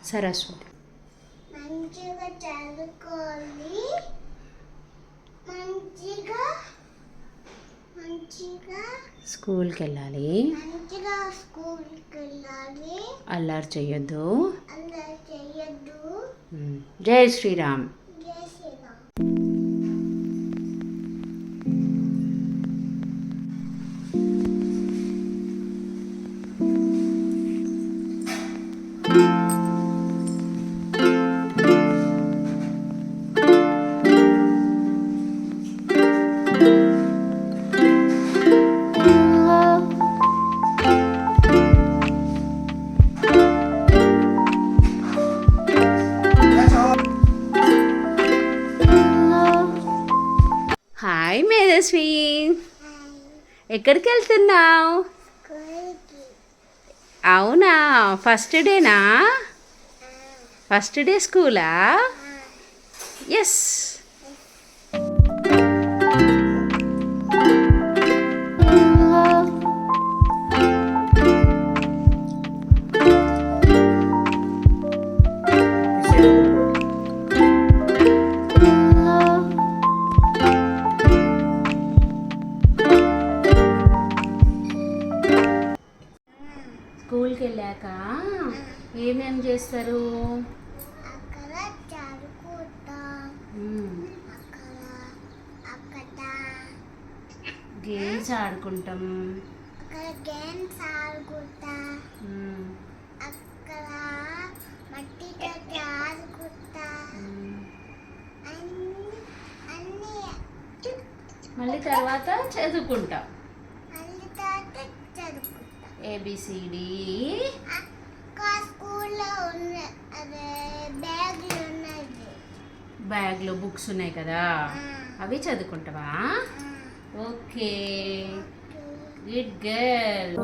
సరస్వతి. మంచిగా చదువుకోవాలి, మంచిగా స్కూల్కి వెళ్ళాలి, అల్లరి చెయ్యొద్దు. జై శ్రీరామ్. హాయ్ మేధస్వి, ఎక్కడికి వెళ్తున్నావు? అవునా, ఫస్ట్ డేనా? ఫస్ట్ డే స్కూలా? ఎస్. స్కూల్కి వెళ్ళాక ఏమేం చేస్తారు? గేమ్స్ ఆడుకుంటాం. మళ్ళీ తర్వాత చదువుకుంటాం. ఏబిసిడి బ్యాగ్లో బుక్స్ ఉన్నాయి కదా, అవి చదువుకుంటావా? Okay, good girl.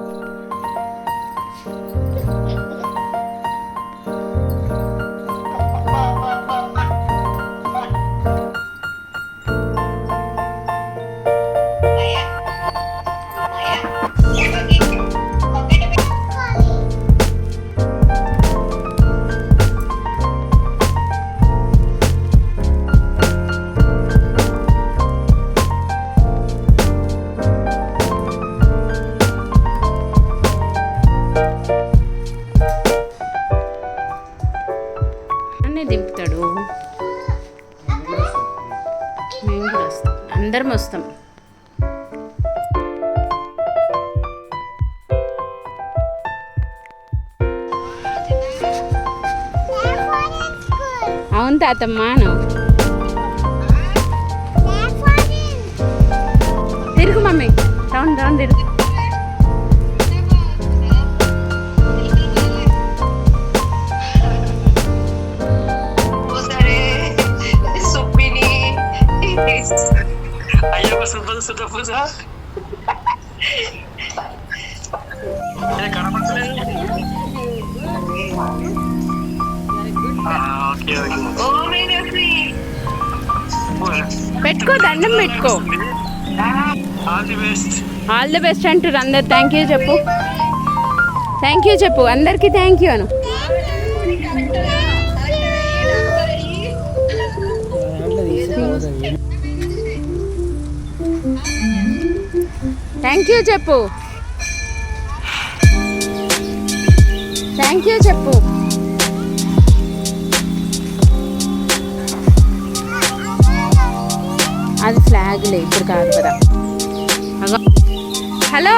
దింపుతాడు. మేము కూడా వస్తాం, అందరం వస్తాం. అవును తాతమ్మ, తిరుగు మమ్మీ, రౌండ్ రౌండ్ తిరుగు. sudah pusat. Oke. Oh, Medafi. పెట్టుకో, దండం పెట్టుకో. ఆల్ ది బెస్ట్ అంటారు అందరు. థ్యాంక్ యూ చెప్పు, థ్యాంక్ యూ చెప్పు, అందరికీ thank you Anu. Thank you చెప్పు, థ్యాంక్ యూ చెప్పు. అది ఫ్లాగ్లే, ఇప్పుడు కాదు కదా. హలో,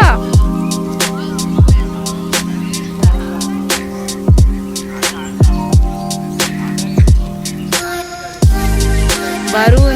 బరువు